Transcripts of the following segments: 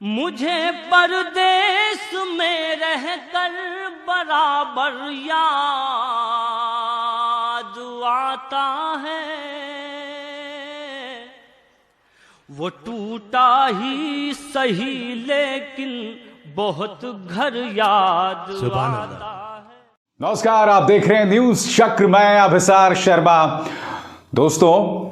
मुझे परदेश में रहकर बराबर याद आता है, वो टूटा ही सही लेकिन बहुत घर याद आता है। नमस्कार, आप देख रहे हैं न्यूज चक्र। मैं अभिसार शर्मा। दोस्तों,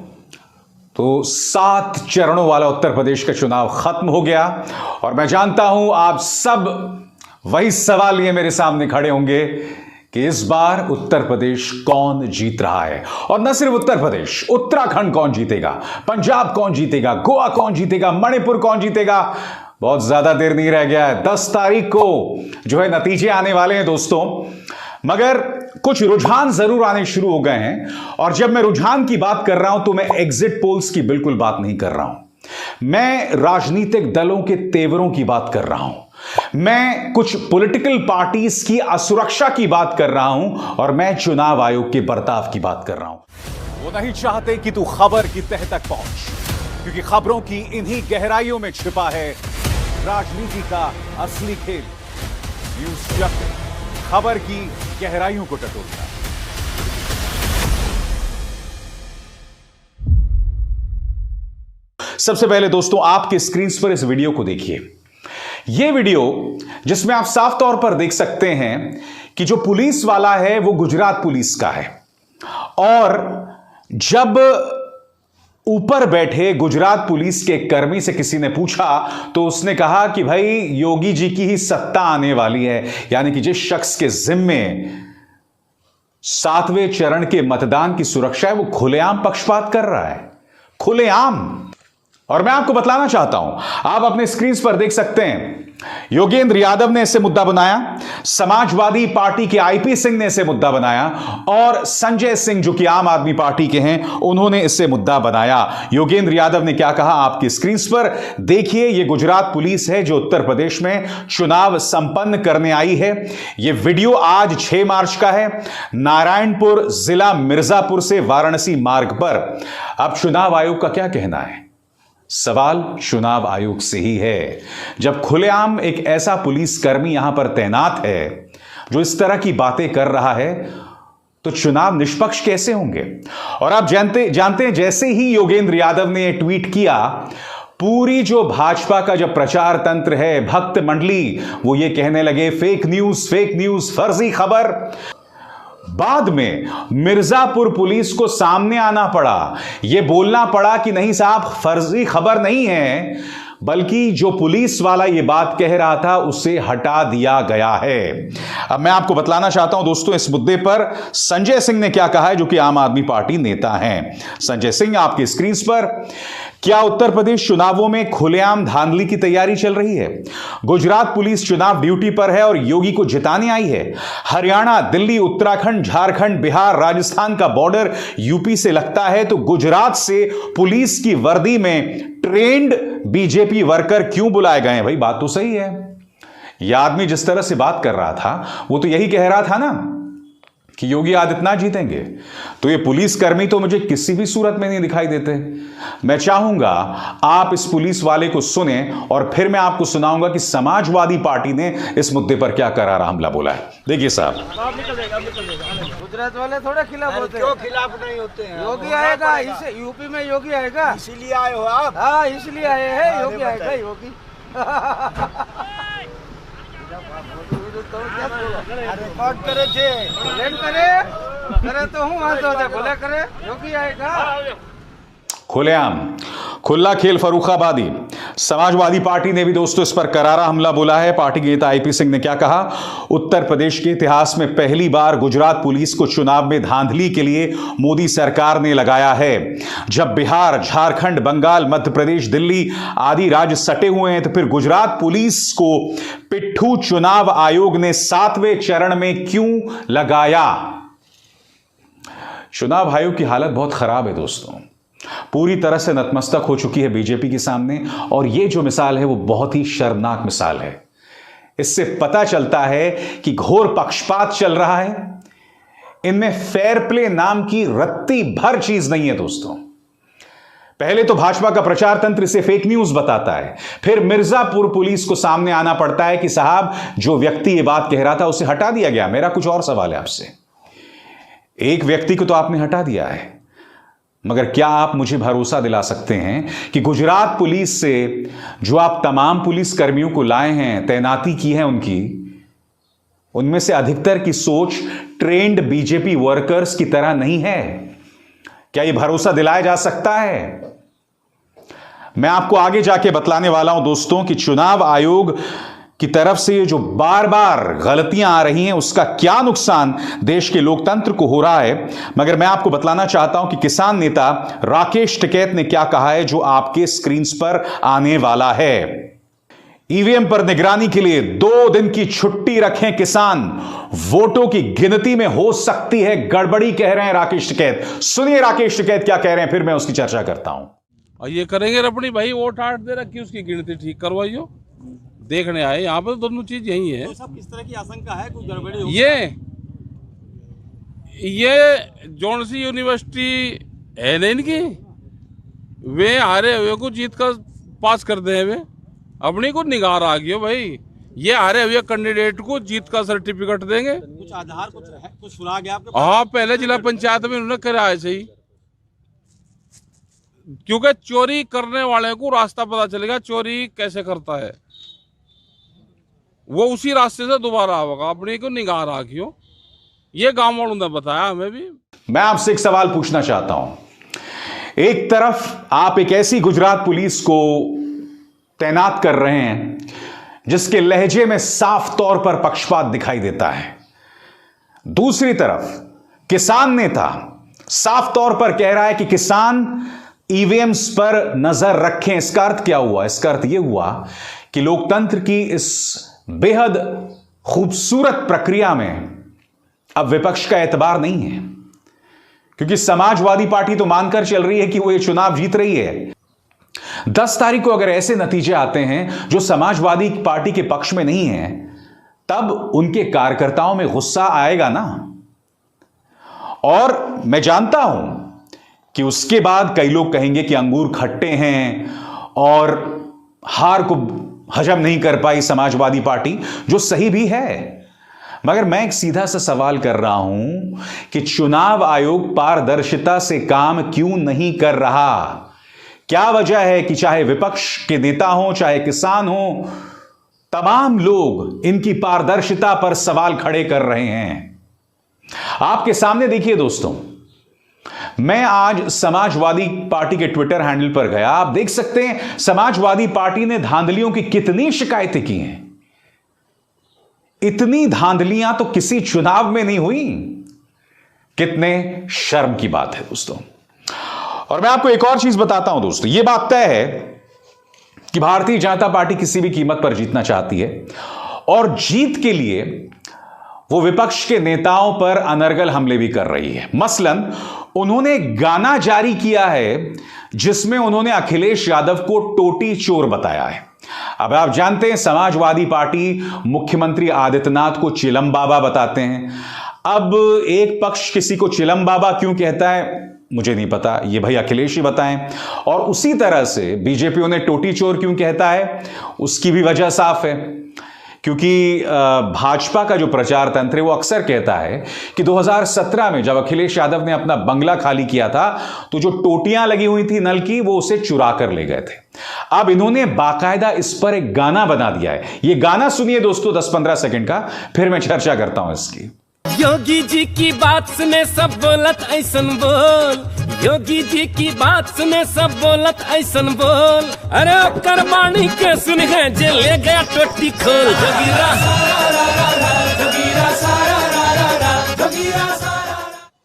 तो 7 चरणों वाला उत्तर प्रदेश का चुनाव खत्म हो गया और मैं जानता हूं आप सब वही सवाल लिए मेरे सामने खड़े होंगे कि इस बार उत्तर प्रदेश कौन जीत रहा है। और न सिर्फ उत्तर प्रदेश, उत्तराखंड कौन जीतेगा, पंजाब कौन जीतेगा, गोवा कौन जीतेगा, मणिपुर कौन जीतेगा। बहुत ज्यादा देर नहीं रह गया है, 10 तारीख को जो है नतीजे आने वाले हैं दोस्तों। मगर कुछ रुझान जरूर आने शुरू हो गए हैं और जब मैं रुझान की बात कर रहा हूं तो मैं एग्जिट पोल्स की बिल्कुल बात नहीं कर रहा हूं। मैं राजनीतिक दलों के तेवरों की बात कर रहा हूं। मैं कुछ पॉलिटिकल पार्टीज की असुरक्षा की बात कर रहा हूं और मैं चुनाव आयोग के बर्ताव की बात कर रहा हूं। वो नहीं चाहते कि तू खबर की तह तक पहुंच, क्योंकि खबरों की इन्हीं गहराइयों में छिपा है राजनीति का असली खेल। न्यूज चक्र खबर की गहराइयों को टटोलता है। सबसे पहले दोस्तों, आपके स्क्रीन पर इस वीडियो को देखिए। यह वीडियो जिसमें आप साफ तौर पर देख सकते हैं कि जो पुलिस वाला है वो गुजरात पुलिस का है और जब ऊपर बैठे गुजरात पुलिस के कर्मी से किसी ने पूछा तो उसने कहा कि भाई योगी जी की ही सत्ता आने वाली है, यानी कि जिस शख्स के जिम्मे 7वें चरण के मतदान की सुरक्षा है वो खुलेआम पक्षपात कर रहा है, खुलेआम। और मैं आपको बतलाना चाहता हूं, आप अपने स्क्रीन पर देख सकते हैं, योगेंद्र यादव ने इसे मुद्दा बनाया, समाजवादी पार्टी के आईपी सिंह ने इसे मुद्दा बनाया और संजय सिंह जो कि आम आदमी पार्टी के हैं उन्होंने इसे मुद्दा बनाया। योगेंद्र यादव ने क्या कहा आपकी स्क्रीन पर देखिए। यह गुजरात पुलिस है जो उत्तर प्रदेश में चुनाव संपन्न करने आई है। यह वीडियो आज 6 मार्च का है, नारायणपुर जिला मिर्जापुर से वाराणसी मार्ग पर। अब चुनाव आयोग का क्या कहना है? सवाल चुनाव आयोग से ही है। जब खुलेआम एक ऐसा पुलिसकर्मी यहां पर तैनात है जो इस तरह की बातें कर रहा है तो चुनाव निष्पक्ष कैसे होंगे? और आप जानते हैं, जैसे ही योगेंद्र यादव ने ट्वीट किया, पूरी जो भाजपा का जो प्रचार तंत्र है, भक्त मंडली, वो ये कहने लगे फेक न्यूज, फर्जी खबर। बाद में मिर्जापुर पुलिस को सामने आना पड़ा, यह बोलना पड़ा कि नहीं साहब, फर्जी खबर नहीं है, बल्कि जो पुलिस वाला यह बात कह रहा था उसे हटा दिया गया है। अब मैं आपको बतलाना चाहता हूं दोस्तों, इस मुद्दे पर संजय सिंह ने क्या कहा है, जो कि आम आदमी पार्टी नेता हैं। संजय सिंह आपकी स्क्रीन पर। क्या उत्तर प्रदेश चुनावों में खुलेआम धांधली की तैयारी चल रही है? गुजरात पुलिस चुनाव ड्यूटी पर है और योगी को जिताने आई है। हरियाणा, दिल्ली, उत्तराखंड, झारखंड, बिहार, राजस्थान का बॉर्डर यूपी से लगता है, तो गुजरात से पुलिस की वर्दी में ट्रेंड बीजेपी वर्कर क्यों बुलाए गए हैं? भाई बात तो सही है। यह आदमी जिस तरह से बात कर रहा था वो तो यही कह रहा था ना कि योगी आदित्यनाथ जीतेंगे, तो ये पुलिसकर्मी तो मुझे किसी भी सूरत में नहीं दिखाई देते। मैं चाहूंगा आप इस पुलिस वाले को सुने और फिर मैं आपको सुनाऊंगा कि समाजवादी पार्टी ने इस मुद्दे पर क्या करारा हमला बोला है। देखिए साहब, गुजरात वाले थोड़े खिलाफ होते हैं। क्यों खिलाफ नहीं होते हैं? योगी आएगा, इसे यूपी में योगी आएगा, इसीलिए आए हो आप? हाँ, इसलिए आए हैं, योगी आएगा, योगी। रिकॉर्ड करे तो हूँ, बोले करे योगी आएगा। खुलेआम खुला खेल फर्रुखाबादी। समाजवादी पार्टी ने भी दोस्तों इस पर करारा हमला बोला है। पार्टी के नेता आईपी सिंह ने क्या कहा? उत्तर प्रदेश के इतिहास में पहली बार गुजरात पुलिस को चुनाव में धांधली के लिए मोदी सरकार ने लगाया है। जब बिहार, झारखंड, बंगाल, मध्य प्रदेश, दिल्ली आदि राज्य सटे हुए हैं तो फिर गुजरात पुलिस को पिट्ठू चुनाव आयोग ने 7वें चरण में क्यों लगाया? चुनाव आयोग की हालत बहुत खराब है दोस्तों, पूरी तरह से नतमस्तक हो चुकी है बीजेपी के सामने और यह जो मिसाल है वो बहुत ही शर्मनाक मिसाल है। इससे पता चलता है कि घोर पक्षपात चल रहा है। इनमें फेयर प्ले नाम की रत्ती भर चीज नहीं है दोस्तों। पहले तो भाजपा का प्रचार तंत्र इसे फेक न्यूज बताता है, फिर मिर्जापुर पुलिस को सामने आना पड़ता है कि साहब जो व्यक्ति ये बात कह रहा था उसे हटा दिया गया। मेरा कुछ और सवाल है आपसे, एक व्यक्ति को तो आपने हटा दिया है, मगर क्या आप मुझे भरोसा दिला सकते हैं कि गुजरात पुलिस से जो आप तमाम पुलिस कर्मियों को लाए हैं, तैनाती की है उनमें से अधिकतर की सोच ट्रेंड बीजेपी वर्कर्स की तरह नहीं है? क्या यह भरोसा दिलाया जा सकता है? मैं आपको आगे जाके बतलाने वाला हूं दोस्तों कि चुनाव आयोग की तरफ से ये जो बार बार गलतियां आ रही हैं उसका क्या नुकसान देश के लोकतंत्र को हो रहा है। मगर मैं आपको बतलाना चाहता हूं कि किसान नेता राकेश टिकैत ने क्या कहा है, जो आपके स्क्रीन पर आने वाला है। ईवीएम पर निगरानी के लिए 2 दिन की छुट्टी रखें किसान, वोटों की गिनती में हो सकती है गड़बड़ी, कह रहे हैं राकेश टिकैत। सुनिए राकेश टिकैत क्या कह रहे हैं, फिर मैं उसकी चर्चा करता हूं। और ये करेंगे अपनी भाई वोट आठ दे रखी, उसकी गिनती ठीक करवाइयो, देखने आए यहाँ पर दोनों चीज यही है। तो सब किस तरह की आशंका है, कोई गड़बड़ी हो? ये जौन सी यूनिवर्सिटी है ना इनकी, वे हारे हुए को जीत कर पास कर दे, वे अपनी को निगार आ गई भाई। ये हारे हुए कैंडिडेट को जीत का सर्टिफिकेट देंगे। कुछ आधार कुछ सुना गया आपके? हाँ, पहले जिला पंचायत में उन्होंने कराया सही, क्योंकि चोरी करने वाले को रास्ता पता चलेगा चोरी कैसे करता है, वो उसी रास्ते से दोबारा आएगा। अपनी को निगाह रखियो, ये गांव वालों ने बताया हमें भी। मैं आपसे एक सवाल पूछना चाहता हूं। एक तरफ आप एक ऐसी गुजरात पुलिस को तैनात कर रहे हैं जिसके लहजे में साफ तौर पर पक्षपात दिखाई देता है, दूसरी तरफ किसान नेता साफ तौर पर कह रहा है कि किसान ईवीएम्स पर नजर रखें। इसका अर्थ क्या हुआ? इसका अर्थ यह हुआ कि लोकतंत्र की इस बेहद खूबसूरत प्रक्रिया में अब विपक्ष का एतबार नहीं है, क्योंकि समाजवादी पार्टी तो मानकर चल रही है कि वो ये चुनाव जीत रही है। 10 तारीख को अगर ऐसे नतीजे आते हैं जो समाजवादी पार्टी के पक्ष में नहीं है, तब उनके कार्यकर्ताओं में गुस्सा आएगा ना। और मैं जानता हूं कि उसके बाद कई लोग कहेंगे कि अंगूर खट्टे हैं और हार को हजम नहीं कर पाई समाजवादी पार्टी, जो सही भी है। मगर मैं एक सीधा सा सवाल कर रहा हूं कि चुनाव आयोग पारदर्शिता से काम क्यों नहीं कर रहा? क्या वजह है कि चाहे विपक्ष के नेता हो, चाहे किसान हो, तमाम लोग इनकी पारदर्शिता पर सवाल खड़े कर रहे हैं? आपके सामने देखिए दोस्तों, मैं आज समाजवादी पार्टी के ट्विटर हैंडल पर गया, आप देख सकते हैं समाजवादी पार्टी ने धांधलियों की कितनी शिकायतें की हैं। इतनी धांधलियां तो किसी चुनाव में नहीं हुई। कितने शर्म की बात है दोस्तों। और मैं आपको एक और चीज बताता हूं दोस्तों, यह बात तय है कि भारतीय जनता पार्टी किसी भी कीमत पर जीतना चाहती है, और जीत के लिए वो विपक्ष के नेताओं पर अनर्गल हमले भी कर रही है। मसलन उन्होंने गाना जारी किया है जिसमें उन्होंने अखिलेश यादव को टोटी चोर बताया है। अब आप जानते हैं समाजवादी पार्टी मुख्यमंत्री आदित्यनाथ को चिलम बाबा बताते हैं। अब एक पक्ष किसी को चिलम बाबा क्यों कहता है मुझे नहीं पता, ये भाई अखिलेश ही बताएं। और उसी तरह से बीजेपी उन्हें टोटी चोर क्यों कहता है, उसकी भी वजह साफ है, क्योंकि भाजपा का जो प्रचार तंत्र है वो अक्सर कहता है कि 2017 में जब अखिलेश यादव ने अपना बंगला खाली किया था तो जो टोटियां लगी हुई थी नल की, वो उसे चुरा कर ले गए थे। अब इन्होंने बाकायदा इस पर एक गाना बना दिया है। ये गाना सुनिए दोस्तों 10-15 सेकंड का, फिर मैं चर्चा करता हूं इसकी। योगी जी की बात सुने सब बोलत ऐसन बोल, योगी जी की बात सुने सब बोलत ऐसन बोल, अरे ओकर बाणी के सुन है जे ले गया टोटी खोल। जोगीरा जोगीरा जोगीरा।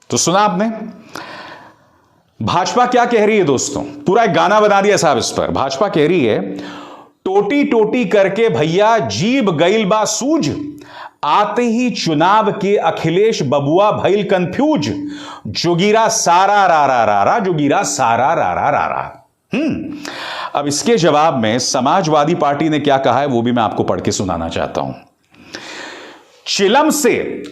तो सुना आपने भाजपा क्या कह रही है दोस्तों, पूरा एक गाना बना दिया साहब इस पर। भाजपा कह रही है टोटी टोटी करके भैया जीब गईल बा सूझ, आते ही चुनाव के अखिलेश बबुआ भइल कंफ्यूज, जोगीरा सारा रा रा रा रा, जोगीरा सारा रा रा रा रा। अब इसके जवाब में समाजवादी पार्टी ने क्या कहा है वो भी मैं आपको पढ़ के सुनाना चाहता हूं। चिलम से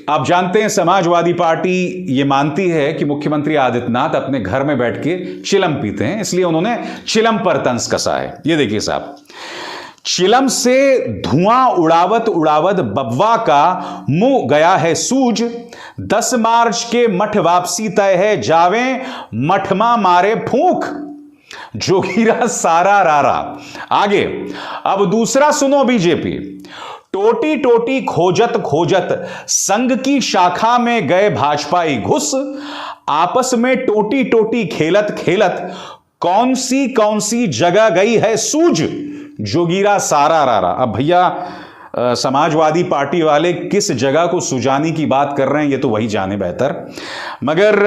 आप जानते हैं समाजवादी पार्टी यह मानती है कि मुख्यमंत्री आदित्यनाथ अपने घर में बैठ के चिलम पीते हैं, इसलिए उन्होंने चिलम पर तंज कसा है। यह देखिए साहब, चिलम से धुआं उड़ावत उड़ावत बब्बा का मुंह गया है सूज, 10 मार्च के मठ वापसी तय है, जावे मठमा मारे फूंक, जोगीरा सारा रारा। आगे अब दूसरा सुनो बीजेपी, टोटी टोटी खोजत खोजत संघ की शाखा में गए भाजपाई घुस, आपस में टोटी टोटी खेलत खेलत कौन सी जगह गई है सूझ, जोगीरा सारा रारा। अब भैया समाजवादी पार्टी वाले किस जगह को सुजाने की बात कर रहे हैं ये तो वही जाने बेहतर। मगर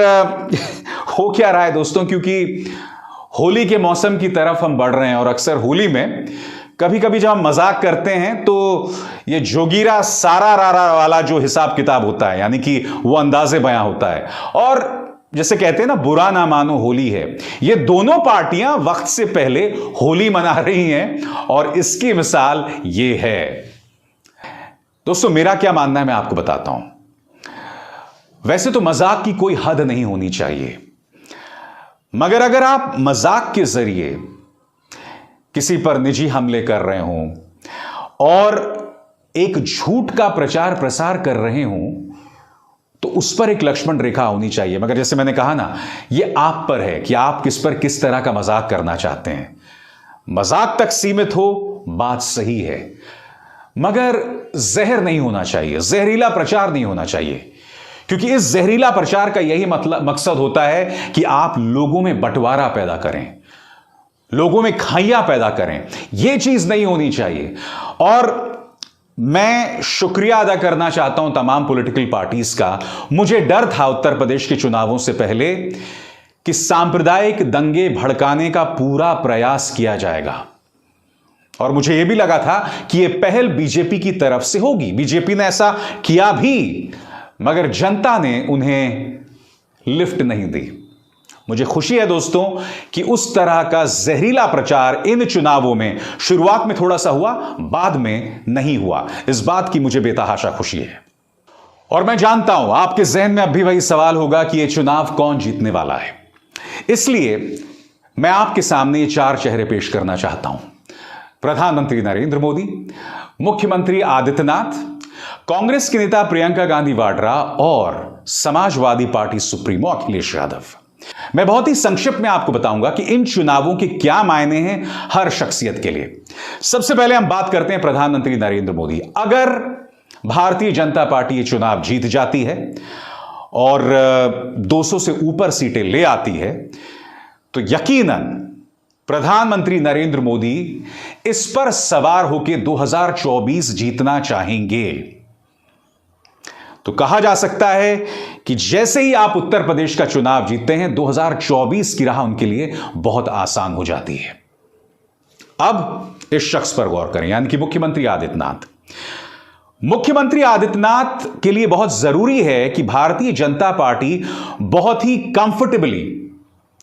हो क्या रहा है दोस्तों, क्योंकि होली के मौसम की तरफ हम बढ़ रहे हैं और अक्सर होली में कभी कभी जब हम मजाक करते हैं तो ये जोगीरा सारा रारा वाला जो हिसाब किताब होता है, यानी कि वो अंदाजे बयां होता है, और जैसे कहते हैं ना बुरा ना मानो होली है, ये दोनों पार्टियां वक्त से पहले होली मना रही हैं और इसकी मिसाल ये है। दोस्तों मेरा क्या मानना है मैं आपको बताता हूं। वैसे तो मजाक की कोई हद नहीं होनी चाहिए, मगर अगर आप मजाक के जरिए किसी पर निजी हमले कर रहे हों और एक झूठ का प्रचार प्रसार कर रहे हों तो उस पर एक लक्ष्मण रेखा होनी चाहिए। मगर जैसे मैंने कहा ना, यह आप पर है कि आप किस पर किस तरह का मजाक करना चाहते हैं। मजाक तक सीमित हो, बात सही है, मगर जहर नहीं होना चाहिए, जहरीला प्रचार नहीं होना चाहिए, क्योंकि इस जहरीला प्रचार का यही मकसद होता है कि आप लोगों में बंटवारा पैदा करें, लोगों में खाइयां पैदा करें। यह चीज नहीं होनी चाहिए। और मैं शुक्रिया अदा करना चाहता हूं तमाम पॉलिटिकल पार्टीज का। मुझे डर था उत्तर प्रदेश के चुनावों से पहले कि सांप्रदायिक दंगे भड़काने का पूरा प्रयास किया जाएगा, और मुझे यह भी लगा था कि यह पहल बीजेपी की तरफ से होगी। बीजेपी ने ऐसा किया भी, मगर जनता ने उन्हें लिफ्ट नहीं दी। मुझे खुशी है दोस्तों कि उस तरह का जहरीला प्रचार इन चुनावों में शुरुआत में थोड़ा सा हुआ, बाद में नहीं हुआ। इस बात की मुझे बेतहाशा खुशी है। और मैं जानता हूं आपके जहन में अब भी वही सवाल होगा कि यह चुनाव कौन जीतने वाला है। इसलिए मैं आपके सामने ये 4 चेहरे पेश करना चाहता हूं। प्रधानमंत्री नरेंद्र मोदी, मुख्यमंत्री आदित्यनाथ, कांग्रेस के नेता प्रियंका गांधी वाड्रा और समाजवादी पार्टी सुप्रीमो अखिलेश यादव। मैं बहुत ही संक्षिप्त में आपको बताऊंगा कि इन चुनावों के क्या मायने हैं हर शख्सियत के लिए। सबसे पहले हम बात करते हैं प्रधानमंत्री नरेंद्र मोदी। अगर भारतीय जनता पार्टी ये चुनाव जीत जाती है और 200 से ऊपर सीटें ले आती है तो यकीनन प्रधानमंत्री नरेंद्र मोदी इस पर सवार होकर 2024 जीतना चाहेंगे। तो कहा जा सकता है कि जैसे ही आप उत्तर प्रदेश का चुनाव जीतते हैं 2024 की राह उनके लिए बहुत आसान हो जाती है। अब इस शख्स पर गौर करें, यानी कि मुख्यमंत्री आदित्यनाथ। मुख्यमंत्री आदित्यनाथ के लिए बहुत जरूरी है कि भारतीय जनता पार्टी बहुत ही कंफर्टेबली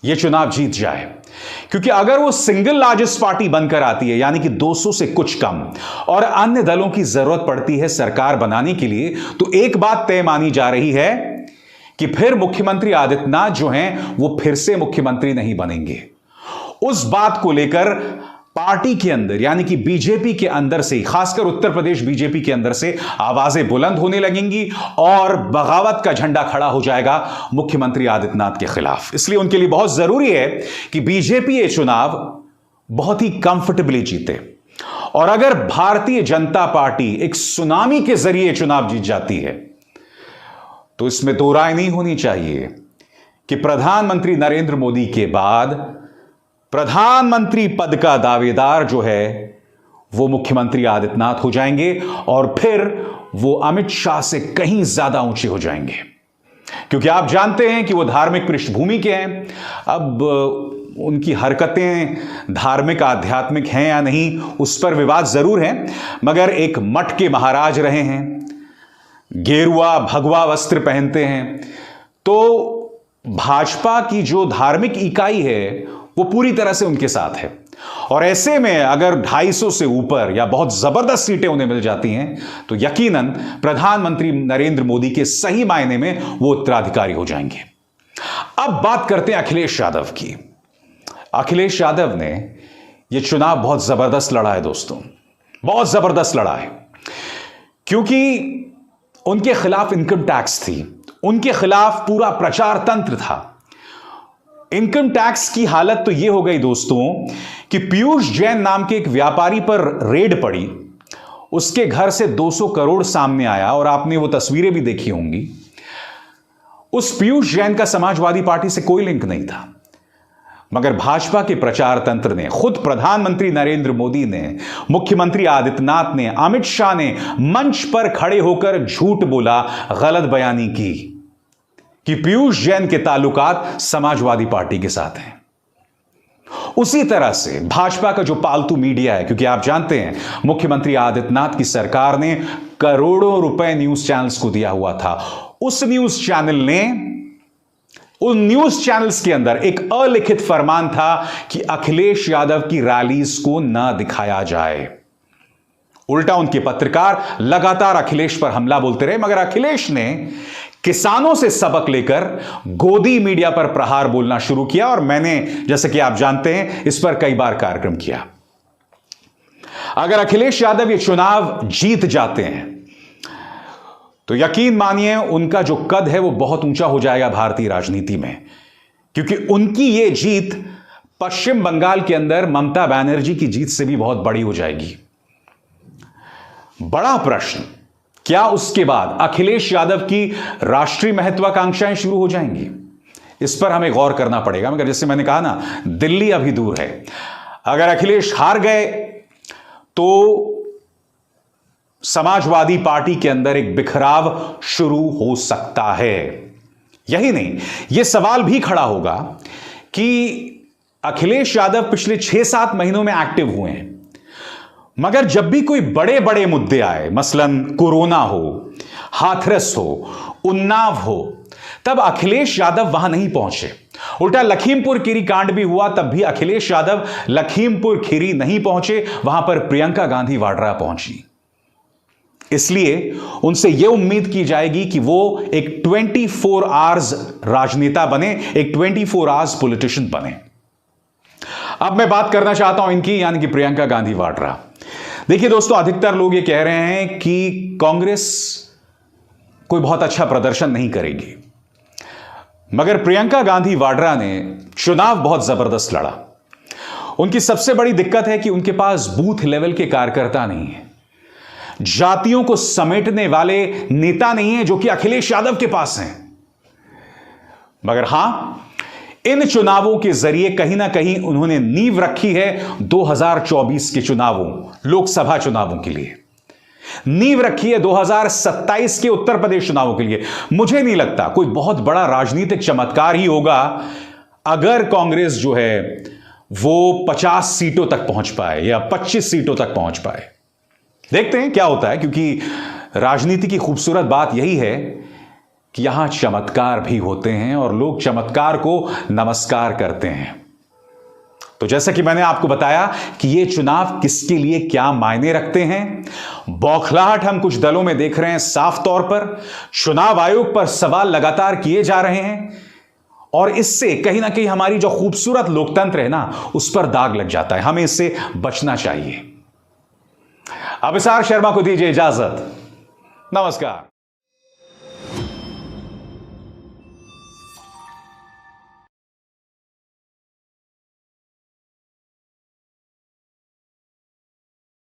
यह चुनाव जीत जाए, क्योंकि अगर वो सिंगल लार्जेस्ट पार्टी बनकर आती है, यानी कि 200 से कुछ कम, और अन्य दलों की जरूरत पड़ती है सरकार बनाने के लिए, तो एक बात तय मानी जा रही है कि फिर मुख्यमंत्री आदित्यनाथ जो हैं वो फिर से मुख्यमंत्री नहीं बनेंगे। उस बात को लेकर पार्टी के अंदर, यानी कि बीजेपी के अंदर से, खासकर उत्तर प्रदेश बीजेपी के अंदर से आवाजें बुलंद होने लगेंगी और बगावत का झंडा खड़ा हो जाएगा मुख्यमंत्री आदित्यनाथ के खिलाफ। इसलिए उनके लिए बहुत जरूरी है कि बीजेपी ये चुनाव बहुत ही कंफर्टेबली जीते। और अगर भारतीय जनता पार्टी एक सुनामी के जरिए चुनाव जीत जाती है तो इसमें दो राय नहीं होनी चाहिए कि प्रधानमंत्री नरेंद्र मोदी के बाद प्रधानमंत्री पद का दावेदार जो है वो मुख्यमंत्री आदित्यनाथ हो जाएंगे और फिर वो अमित शाह से कहीं ज्यादा ऊंचे हो जाएंगे, क्योंकि आप जानते हैं कि वो धार्मिक पृष्ठभूमि के हैं। अब उनकी हरकतें धार्मिक आध्यात्मिक हैं या नहीं उस पर विवाद जरूर है, मगर एक मठ के महाराज रहे हैं, गेरुआ भगवा वस्त्र पहनते हैं, तो भाजपा की जो धार्मिक इकाई है वो पूरी तरह से उनके साथ है। और ऐसे में अगर 250 से ऊपर या बहुत जबरदस्त सीटें उन्हें मिल जाती हैं तो यकीनन प्रधानमंत्री नरेंद्र मोदी के सही मायने में वो उत्तराधिकारी हो जाएंगे। अब बात करते हैं अखिलेश यादव की। अखिलेश यादव ने यह चुनाव बहुत जबरदस्त लड़ा है दोस्तों, बहुत जबरदस्त लड़ा है, क्योंकि उनके खिलाफ इनकम टैक्स थी, उनके खिलाफ पूरा प्रचार तंत्र था। इनकम टैक्स की हालत तो यह हो गई दोस्तों कि पीयूष जैन नाम के एक व्यापारी पर रेड पड़ी, उसके घर से 200 करोड़ सामने आया और आपने वो तस्वीरें भी देखी होंगी। उस पीयूष जैन का समाजवादी पार्टी से कोई लिंक नहीं था, मगर भाजपा के प्रचार तंत्र ने, खुद प्रधानमंत्री नरेंद्र मोदी ने, मुख्यमंत्री आदित्यनाथ ने, अमित शाह ने मंच पर खड़े होकर झूठ बोला, गलत बयानी की कि पीयूष जैन के ताल्लुकात समाजवादी पार्टी के साथ हैं। उसी तरह से भाजपा का जो पालतू मीडिया है, क्योंकि आप जानते हैं मुख्यमंत्री आदित्यनाथ की सरकार ने करोड़ों रुपए न्यूज चैनल्स को दिया हुआ था, उस न्यूज चैनल ने, उन न्यूज चैनल्स के अंदर एक अलिखित फरमान था कि अखिलेश यादव की रैलीज को न दिखाया जाए। उल्टा उनके पत्रकार लगातार अखिलेश पर हमला बोलते रहे, मगर अखिलेश ने किसानों से सबक लेकर गोदी मीडिया पर प्रहार बोलना शुरू किया। और मैंने, जैसे कि आप जानते हैं, इस पर कई बार कार्यक्रम किया। अगर अखिलेश यादव ये चुनाव जीत जाते हैं तो यकीन मानिए उनका जो कद है वो बहुत ऊंचा हो जाएगा भारतीय राजनीति में, क्योंकि उनकी ये जीत पश्चिम बंगाल के अंदर ममता बनर्जी की जीत से भी बहुत बड़ी हो जाएगी। बड़ा प्रश्न, क्या उसके बाद अखिलेश यादव की राष्ट्रीय महत्वाकांक्षाएं शुरू हो जाएंगी? इस पर हमें गौर करना पड़ेगा। मगर जैसे मैंने कहा ना, दिल्ली अभी दूर है। अगर अखिलेश हार गए तो समाजवादी पार्टी के अंदर एक बिखराव शुरू हो सकता है। यही नहीं, यह सवाल भी खड़ा होगा कि अखिलेश यादव पिछले 6-7 महीनों में एक्टिव हुए हैं, मगर जब भी कोई बड़े बड़े मुद्दे आए, मसलन कोरोना हो, हाथरस हो, उन्नाव हो, तब अखिलेश यादव वहां नहीं पहुंचे। उल्टा लखीमपुर खीरी कांड भी हुआ, तब भी अखिलेश यादव लखीमपुर खीरी नहीं पहुंचे, वहां पर प्रियंका गांधी वाड्रा पहुंची। इसलिए उनसे यह उम्मीद की जाएगी कि वो एक 24 आवर्स राजनेता बने, एक 24 आवर्स पॉलिटिशियन बने। अब मैं बात करना चाहता हूं इनकी, यानी कि प्रियंका गांधी वाड्रा। देखिए दोस्तों, अधिकतर लोग ये कह रहे हैं कि कांग्रेस कोई बहुत अच्छा प्रदर्शन नहीं करेगी, मगर प्रियंका गांधी वाड्रा ने चुनाव बहुत जबरदस्त लड़ा। उनकी सबसे बड़ी दिक्कत है कि उनके पास बूथ लेवल के कार्यकर्ता नहीं है, जातियों को समेटने वाले नेता नहीं है, जो कि अखिलेश यादव के पास हैं। मगर हां, इन चुनावों के जरिए कहीं ना कहीं उन्होंने नींव रखी है 2024 के चुनावों, लोकसभा चुनावों के लिए। नींव रखी है 2027 के उत्तर प्रदेश चुनावों के लिए। मुझे नहीं लगता कोई बहुत बड़ा राजनीतिक चमत्कार ही होगा अगर कांग्रेस जो है वो 50 सीटों तक पहुंच पाए या 25 सीटों तक पहुंच पाए। देखते हैं क्या होता है, क्योंकि राजनीति की खूबसूरत बात यही है कि यहां चमत्कार भी होते हैं और लोग चमत्कार को नमस्कार करते हैं। तो जैसा कि मैंने आपको बताया कि ये चुनाव किसके लिए क्या मायने रखते हैं, बौखलाहट हम कुछ दलों में देख रहे हैं। साफ तौर पर चुनाव आयोग पर सवाल लगातार किए जा रहे हैं और इससे कहीं ना कहीं हमारी जो खूबसूरत लोकतंत्र है ना, उस पर दाग लग जाता है। हमें इससे बचना चाहिए। अभिसार शर्मा को दीजिए इजाजत। नमस्कार।